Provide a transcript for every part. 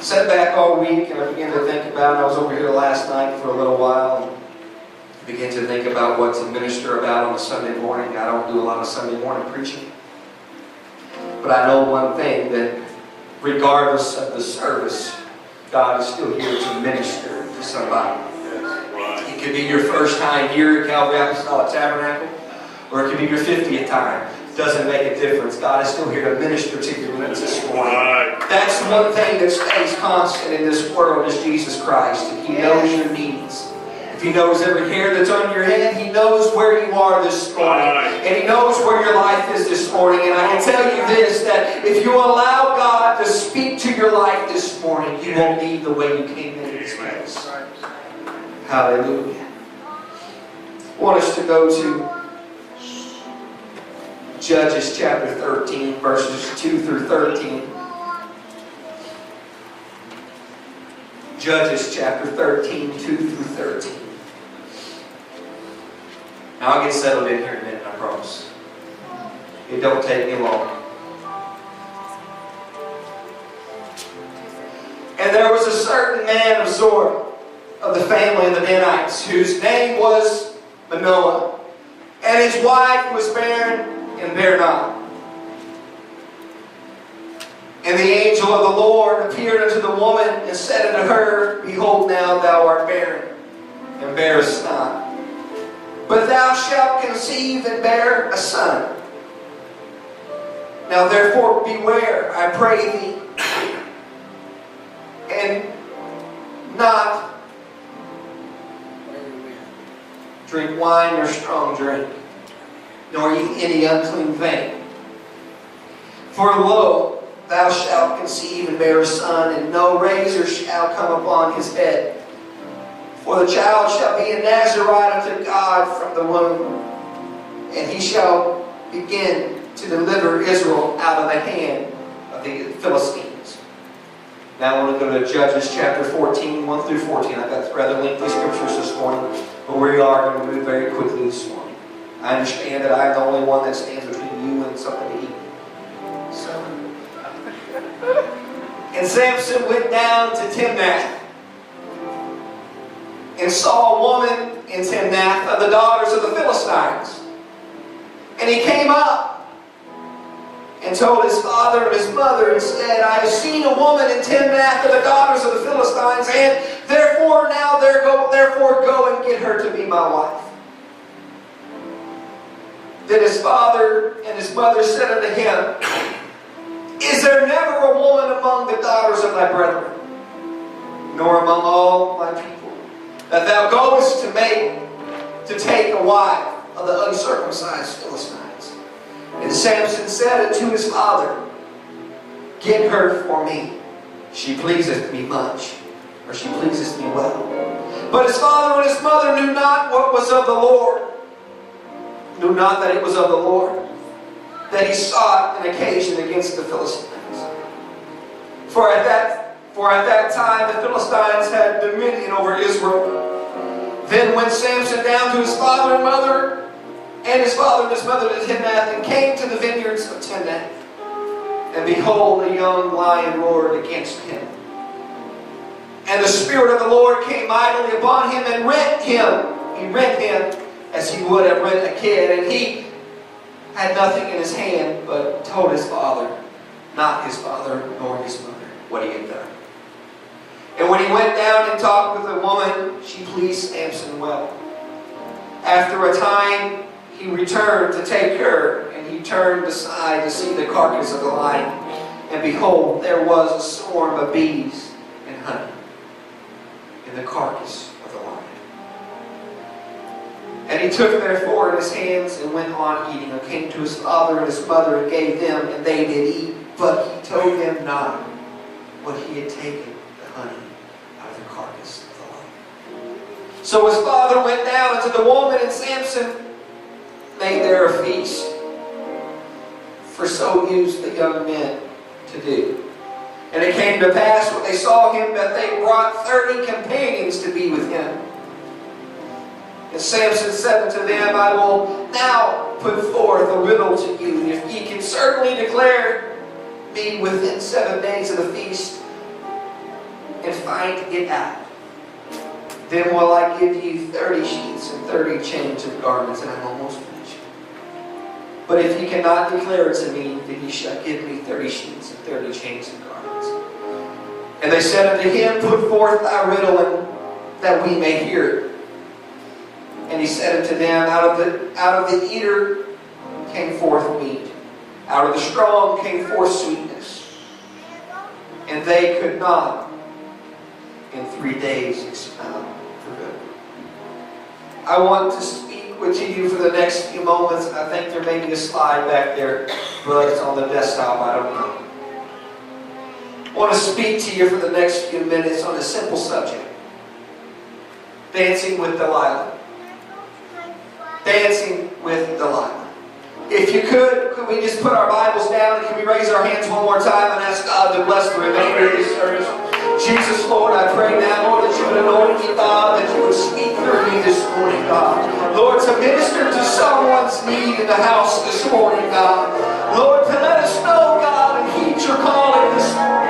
Sat back all week and I began to think about it. I was over here last night for a little while and began to think about what to minister about on a Sunday morning. I don't do a lot of Sunday morning preaching. But I know one thing, that regardless of the service, God is still here to minister to somebody. It could be your first time here at Calvary Apostolic Tabernacle, or it could be your 50th time. Doesn't make a difference. God is still here to minister to your needs this morning. That's one thing that stays constant in this world, is Jesus Christ. And He knows your needs. If He knows every hair that's on your head, He knows where you are this morning. And He knows where your life is this morning. And I can tell you this, that if you allow God to speak to your life this morning, you won't leave the way you came into this place. Hallelujah. I want us to go to Judges chapter 13, verses 2 through 13. Judges chapter 13, 2 through 13. Now I'll get settled in here in a minute, I promise. It don't take me long. And there was a certain man of Zorah, of the family of the Danites, whose name was Manoah, and his wife was barren and bare not. And the angel of the Lord appeared unto the woman and said unto her, Behold, now thou art barren, and bearest not. But thou shalt conceive and bear a son. Now therefore beware, I pray thee, and not drink wine or strong drink, nor eat any unclean thing. For lo, thou shalt conceive and bear a son, and no razor shall come upon his head. For the child shall be a Nazarite unto God from the womb, and he shall begin to deliver Israel out of the hand of the Philistines. Now I want to go to Judges chapter 14, 1 through 14. I've got rather lengthy scriptures this morning, but we are going to move very quickly this morning. I understand that I am the only one that stands between you and something to eat. So. And Samson went down to Timnath and saw a woman in Timnath of the daughters of the Philistines. And he came up and told his father and his mother and said, I have seen a woman in Timnath of the daughters of the Philistines, and therefore go and get her to be my wife. Then his father and his mother said unto him, Is there never a woman among the daughters of thy brethren, nor among all thy people, that thou goest to take a wife of the uncircumcised Philistines? And Samson said unto his father, Get her for me. She pleaseth me much, or she pleaseth me well. But his father and his mother knew not what was of the Lord. Knew not that it was of the Lord, that he sought an occasion against the Philistines. For at that time the Philistines had dominion over Israel. Then went Samson down to his father and mother, and his father and his mother to Timnath, and came to the vineyards of Timnath. And behold, a young lion roared against him. And the Spirit of the Lord came mightily upon him and rent him. He rent him as he would have rent a kid. And he had nothing in his hand, but told his father, not his father nor his mother, what he had done. And when he went down and talked with the woman, she pleased Samson well. After a time, he returned to take her, and he turned aside to see the carcass of the lion. And behold, there was a swarm of bees and honey in the carcass of the lion. And he took therefore in his hands and went on eating, and came to his father and his mother and gave them, and they did eat. But he told them not what he had taken the honey out of the carcass of the lion. So his father went down unto the woman, and Samson made there a feast. For so used the young men to do. And it came to pass when they saw him that they brought 30 companions to be with him. And Samson said unto them, I will now put forth a riddle to you. And if ye can certainly declare me within 7 days of the feast, can't get out, then will I give you 30 sheets and 30 change of garments. And I'm almost finished. But if you cannot declare it to me, then you shall give me 30 sheets and 30 change of garments. And they said unto him, Put forth thy riddle, and that we may hear it. And he said unto them, Out of the eater came forth meat. Out of the strong came forth sweetness. And they could not in 3 days expound the riddle. I want to speak with you for the next few moments. I think there may be a slide back there, but it's on the desktop. I don't know. I want to speak to you for the next few minutes on a simple subject. Dancing with Delilah. Dancing with Delilah. If you could we just put our Bibles down and can we raise our hands one more time and ask God to bless the remainder of this service? Jesus, Lord, I pray now, Lord, that you would anoint me, God, that you would speak through me this morning, God. Lord, to minister to someone's need in the house this morning, God. Lord, to let us know, God, and heed your calling this morning.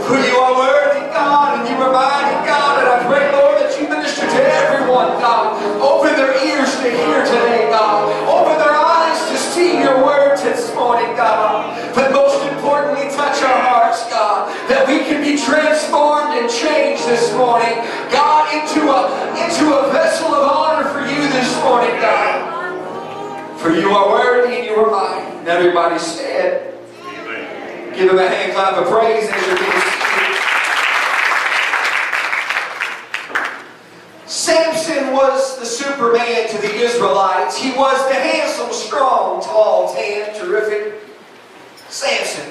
For you are worthy, God, and you are mighty, God, and I pray, Lord, that you minister to everyone, God. Open their ears to hear today, God. Open their eyes to see your word this morning, God. But most importantly, touch our hearts, God, that we can be transformed and changed this morning, God, into a vessel of honor for you this morning, God. For you are worthy and you are mighty. And everybody said, Amen. Give him a hand clap of praise as you're being seated. Samson was the Superman to the Israelites. He was the handsome, strong, tall, tan, terrific Samson.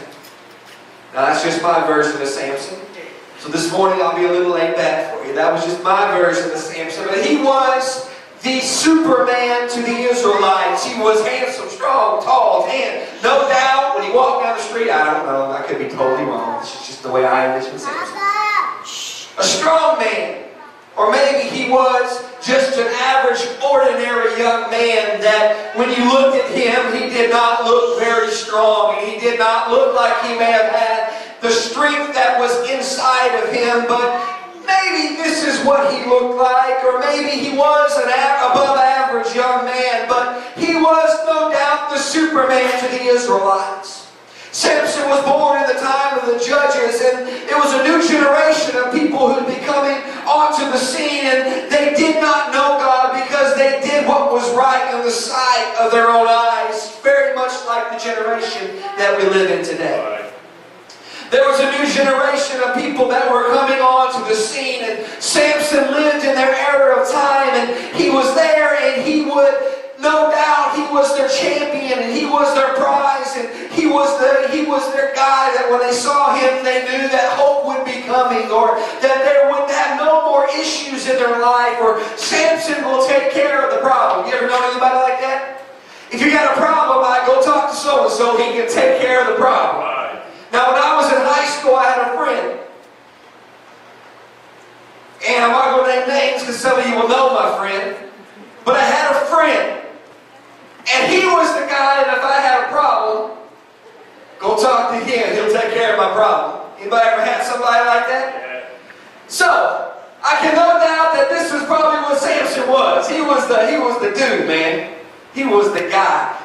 Now that's just my version of Samson. So this morning I'll be a little laid back for you. That was just my version of Samson. But he was the Superman to the Israelites. He was handsome, strong, tall, tan. No doubt when he walked down the street, I don't know, I could be totally wrong. This is just the way I envision Samson. A strong man. Or maybe he was just an average, ordinary young man that when you looked at him, he did not look very strong. And he did not look like he may have had the strength that was inside of him. But maybe this is what he looked like. Or maybe he was an above average young man. But he was no doubt the Superman to the Israelites. Samson was born in the time of the judges, and it was a new generation of people who would be coming onto the scene, and they did not know God because they did what was right in the sight of their own eyes, very much like the generation that we live in today. There was a new generation of people that were coming onto the scene, and Samson lived in their era of time, and he was there, and he would, no doubt, he was their champion, and he was their prize, and he was their guy that when they saw him, they knew that hope would be coming, or that they would have no more issues in their life, or Samson will take care of the problem. You ever know anybody like that? If you got a problem, I go talk to so-and-so, he can take care of the problem. Now, when I was in high school, I had a friend. And I'm not going to name names because some of you will know my friend. But I had a friend. And he was the guy that if I had a problem, go talk to him. He'll take care of my problem. Anybody ever had somebody like that? So, I can no doubt that this was probably what Samson was. He was the dude, man. He was the guy.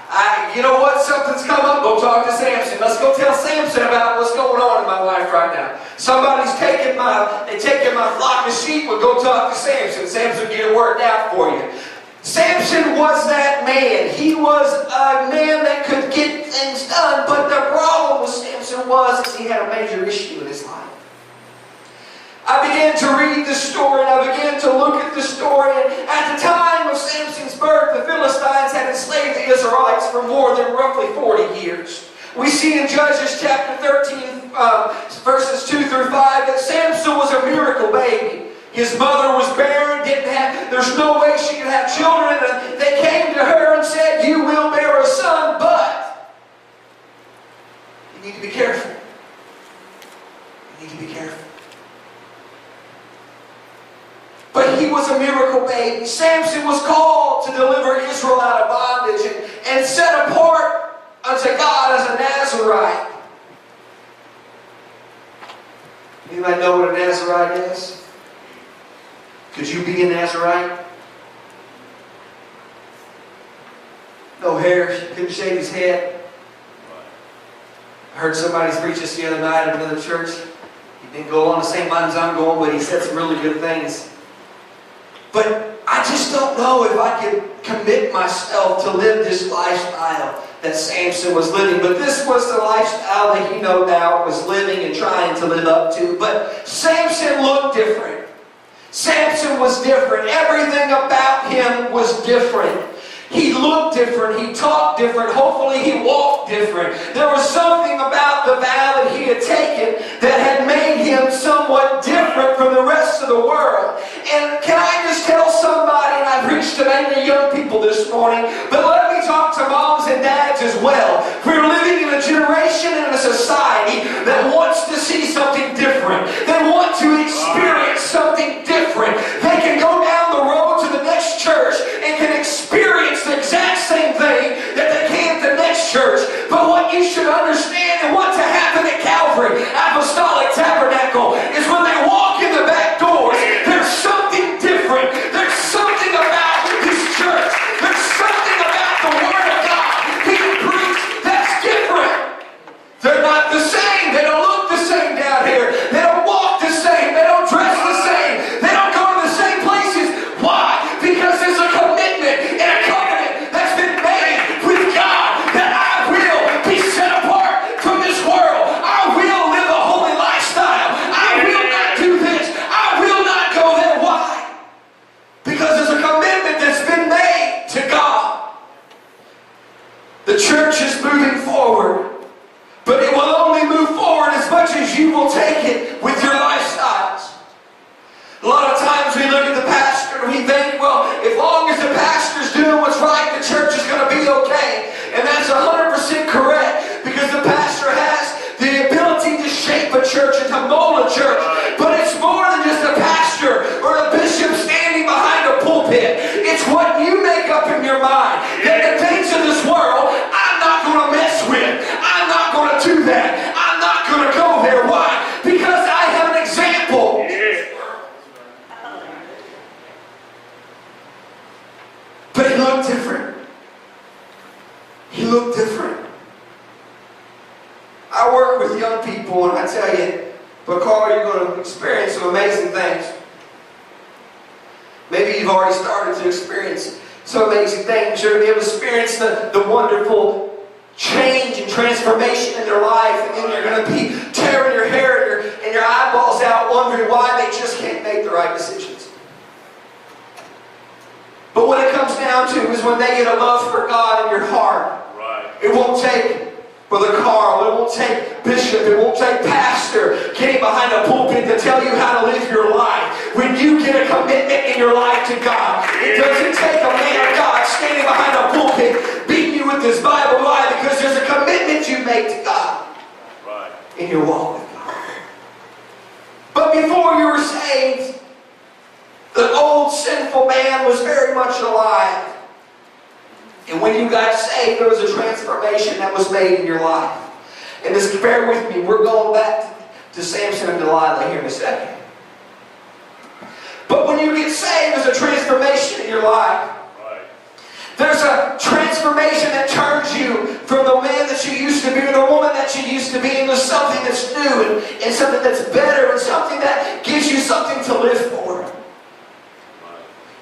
You know what? Something's come up. Go talk to Samson. Let's go tell Samson about what's going on in my life right now. Somebody's taking my flock of sheep. We'll go talk to Samson. Samson will get it worked out for you. Samson was that man. He was a man that could get things done. But the problem with Samson was he had a major issue in his life. I began to read the story, and I began to look at the story, and at the time of Samson's birth, the Philistines had enslaved the Israelites for more than roughly 40 years. We see in Judges chapter 13, verses 2 through 5, that Samson was a miracle baby. His mother was barren, there's no way she could have children, and they came to her and said, "You will bear a son, but you need to be careful. You need to be careful." But he was a miracle baby. Samson was called to deliver Israel out of bondage and set apart unto God as a Nazarite. Anybody know what a Nazarite is? Could you be a Nazarite? No hair, couldn't shave his head. I heard somebody preach this the other night at another church. He didn't go along the same lines I'm going, but he said some really good things. But I just don't know if I could commit myself to live this lifestyle that Samson was living. But this was the lifestyle that he no doubt was living and trying to live up to. But Samson looked different. Samson was different. Everything about him was different. He looked different. He talked different. Hopefully he walked different. There was something about the vow that he had taken that had made him somewhat different from the rest of the world. And can I just tell somebody, and I've reached to mainly young people this morning, but let me talk to moms and dads as well. We're living in a generation and a society that wants to see something different. They want to experience something different. They can go down the road to the next church and can experience the exact same thing that they can at the next church. But what you should understand and what to happen at Calvary Apostolic Tabernacle is when they walk in the back doors, there's something different. There's something about this church. There's something about the Word of God being preached that's different. They're not the same. They don't look the same down here. They don't walk the same. They don't dress the same. They don't go to the same places. Why? Because there's a commitment and a covenant that's been made with God that I will be set apart from this world. I will live a holy lifestyle. I will not do this. I will not go there. Why? Because there's a commitment that's been made to God. The church is moving forward, but it will only move forward as much as you will take it with your lifestyles. A lot of times we look at the pastor and we think, well, as long as the pastor's doing what's right, the church is going to be okay. And that's 100% correct, because the pastor has the ability to shape a church and to mold a church. But it's more than just a pastor or a bishop standing behind a pulpit. It's what you make up in your mind, that the things of this world I'm not going to mess with. I'm not going to do that. I'm not going to go there. Why? Because I have an example. But he looked different. He looked different. I work with young people, and I tell you, but Carl, you're going to experience some amazing things. Maybe you've already started to experience some amazing things. You're going to be able to experience the wonderful change and transformation in their life, and then you're going to be tearing your hair and your eyeballs out, wondering why they just can't make the right decisions. But what it comes down to is when they get a love for God in your heart, it won't take Brother Carl, it won't take Bishop, it won't take Pastor getting behind a pulpit to tell you how to live your life. When you get a commitment in your life to God, it doesn't take a man of God standing behind a pulpit beating you with this Bible. Why? Because there's a commitment you make to God in your walk with God. But before you were saved, the old sinful man was very much alive. And when you got saved, there was a transformation that was made in your life. And just bear with me, we're going back to Samson and Delilah here in a second. But when you get saved, there's a transformation in your life. There's a transformation that turns you from the man that you used to be or the woman that you used to be into something that's new and something that's better and something that gives you something to live for.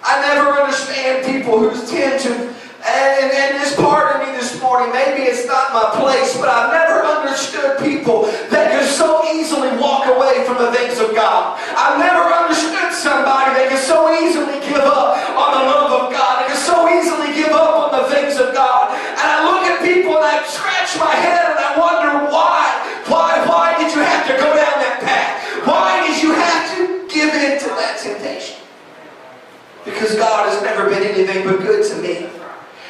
I never understand people who tend to, and this part of me this morning, maybe it's not my place, but I've never understood people that can so easily walk away from the things of God. I've never understood somebody that can so easily give up on the love of God. They can so easily give up on the things of God. And I look at people and I scratch my head and I wonder why. Why did you have to go down that path? Why did you have to give in to that temptation? Because God has never been anything but good to me.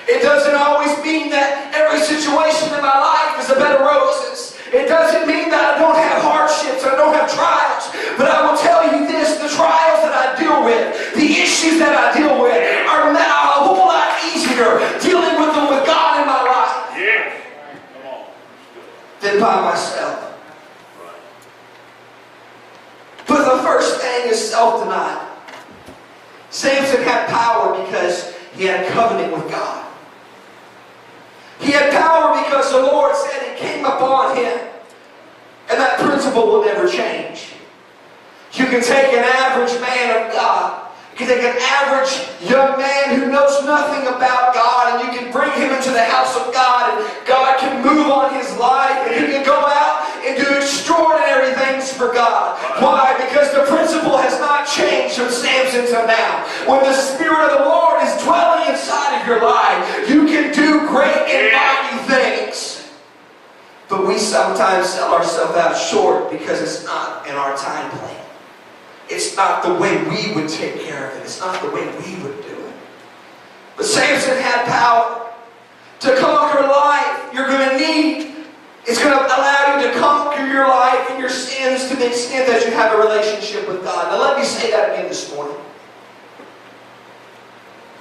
It doesn't always mean that every situation in my life is a bed of roses. It doesn't mean that I don't have hardships, I don't have trials. But I will tell you this, his self-denial. Samson had power because he had a covenant with God. He had power because the Lord said it came upon him. And that principle will never change. You can take an average man of God. You can take an average young man who knows nothing about God, and you can bring him into the house of God, and God can move on his life, and he can go out and do extraordinary things for God. Why? Because the principle has not changed from Samson to now. When the Spirit of the Lord is dwelling inside of your life, you can do great and mighty things. But we sometimes sell ourselves out short because it's not in our time plan. It's not the way we would take care of it. It's not the way we would do it. But Samson had power to conquer life. You're going to need, it's going to allow you to conquer your life and your sins to the extent that you have a relationship with God. Now let me say that again this morning.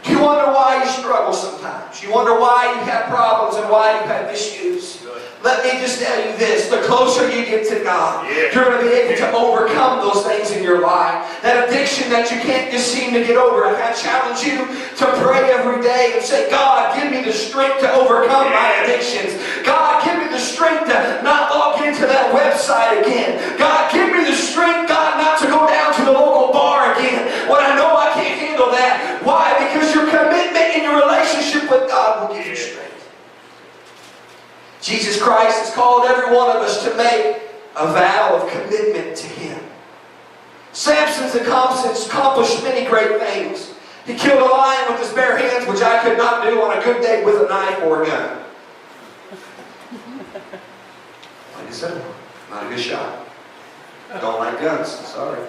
Do you wonder why you struggle sometimes? You wonder why you have problems and why you have issues? Let me just tell you this. The closer you get to God, you're going to be able to overcome those things in your life. That addiction that you can't just seem to get over. I challenge you to pray every day and say, God, give me the strength to overcome my addictions. God, give me the strength to not log into that website again. God, give me the strength, God, not to go down to the local bar again when I know I can't handle that. Why? Because your commitment in your relationship with God will give you strength. Jesus Christ has called every one of us to make a vow of commitment to Him. Samson's accomplished many great things. He killed a lion with his bare hands, which I could not do on a good day with a knife or a gun. Like I said, not a good shot. I don't like guns, sorry.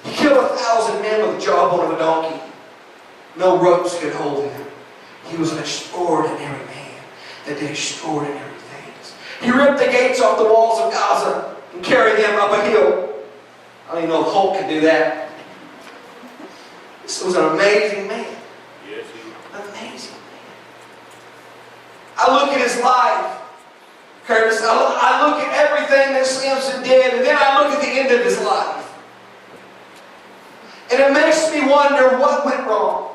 He killed 1,000 men with the jawbone of a donkey. No ropes could hold him. He was an extraordinary man that did extraordinary things. He ripped the gates off the walls of Gaza and carried them up a hill. I don't even know if Hulk could do that. This was an amazing man. Yes, an amazing man. I look at his life, Curtis. I look at everything that Samson did, and then I look at the end of his life. And it makes me wonder what went wrong.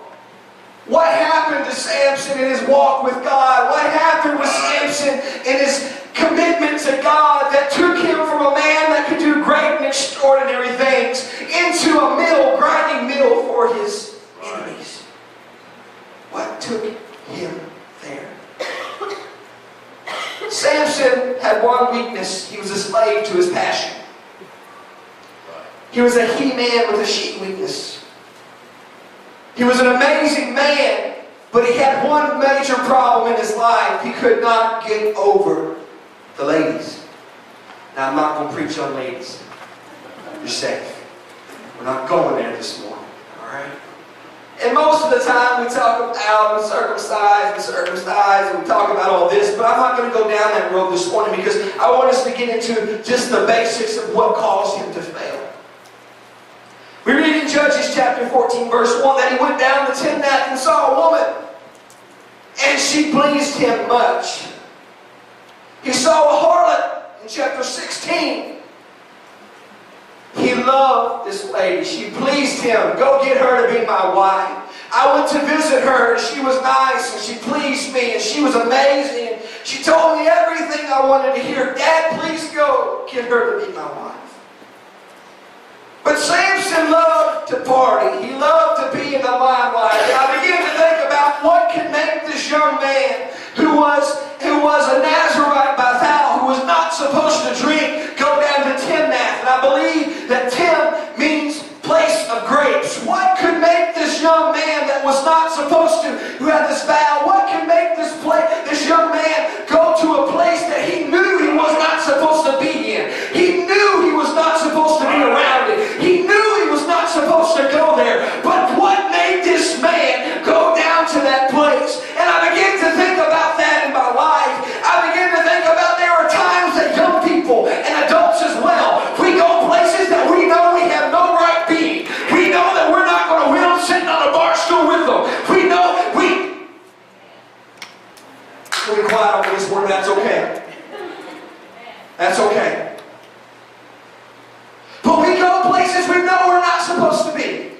What happened to Samson in his walk with God? What happened with Samson in his commitment to God that took him from a man that could do great and extraordinary things into a mill, grinding mill for his enemies? What took him there? Samson had one weakness. He was a slave to his passion. He was a he-man with a she weakness. He was an amazing man, but he had one major problem in his life. He could not get over the ladies. Now, I'm not going to preach on ladies. You're safe. We're not going there this morning, all right? And most of the time we talk about circumcised, and we talk about all this, but I'm not going to go down that road this morning because I want us to get into just the basics of what caused him to fail. We read in Judges chapter 14, verse 1, that he went down to Timnath and saw a woman, and she pleased him much. He saw a harlot in chapter 16. He loved this lady. She pleased him. Go get her to be my wife. I went to visit her, and she was nice, and she pleased me, and she was amazing. She told me everything I wanted to hear. Dad, please go get her to be my wife. But Samson loved to party. He loved to be in the limelight. And I began to think about what could make this young man who was a Nazarite by vow, who was not supposed to drink, go down to Timnath. And I believe that Tim means place of grapes. What could make this young man that was not supposed to, who had this vow, what could make this young man go to a place that he knew he was not supposed to be in? He knew he was not supposed to be around it. He knew he was not supposed to go there. But what made this man go down to that place? And I began to think about that in my life. I began to think about there are times that young people and adults as well, we go places that we know we have no right being. We know that we're not going to win them sitting on a bar stool with them. We know we'll be quiet over this word. That's okay. That's okay. But go places we know we're not supposed to be.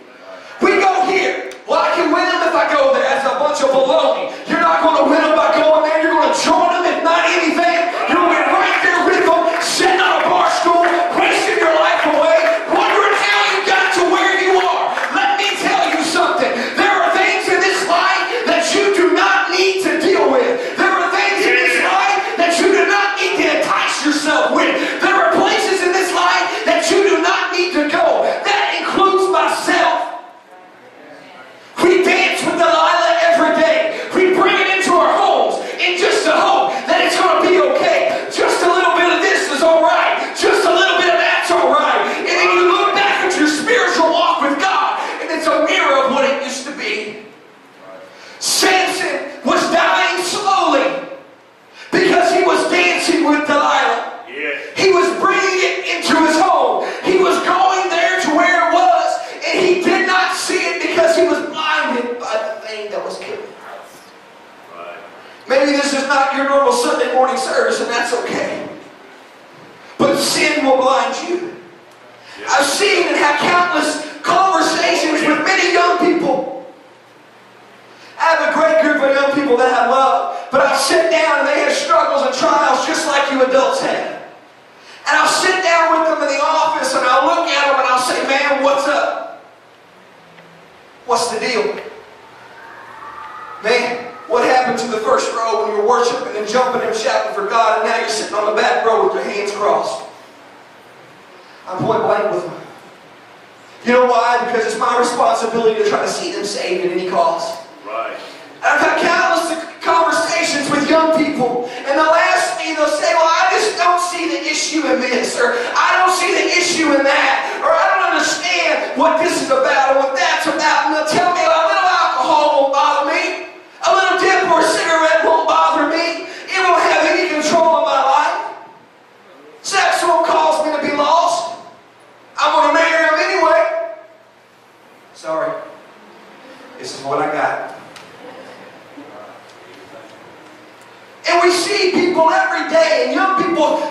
We go here. Well, I can win them if I go there. That's a bunch of baloney. You're not going to win them by going there. You're going to join them, if not anything. You're going to be right there with them, sitting on a bar stool, wasting your life away, wondering how you got to where you are. Let me tell you something. There are things in this life that you do not need to deal with. There are things in this life that you do not need to entice yourself with. There are places in this life that you do not need to go. That includes myself. We dance with Delilah every day. We bring it into our homes in just the hope that it's going to be okay. Just a little bit of this is all right. Just a little bit of that's all right. And then you look back at your spiritual walk with God, and it's a mirror of what it used to be. Samson was dying slowly because he was dancing with Delilah. Yeah. He was bringing it into his home. He was going there to where it was, and he did not see it because he was blinded by the thing that was killing him. Right. Maybe this is not your normal Sunday morning service, and that's okay. But sin will blind you. Yeah. I've seen and had countless conversations with many young people. I have a great group of young people that I love, but I'll sit down and they have struggles and trials just like you adults have. And I'll sit down with them in the office and I'll look at them and I'll say, man, what's up? What's the deal? Man, what happened to the first row when you were worshiping and jumping and shouting for God, and now you're sitting on the back row with your hands crossed? I'm point blank with them. You know why? Because it's my responsibility to try to see them saved at any cost. Right. And I've had countless conversations with young people, and they'll ask me, they'll say, well, I just don't see the issue in this, or I don't see the issue in that, or I don't understand what this is about or what that's about. And they'll tell me, well, a little alcohol won't bother me. A little dip or a cigarette won't bother me. It won't have any control of my life. Sex won't cause me to be lost. I'm going to marry him anyway. Sorry. This is what I got. And we see people every day, and young people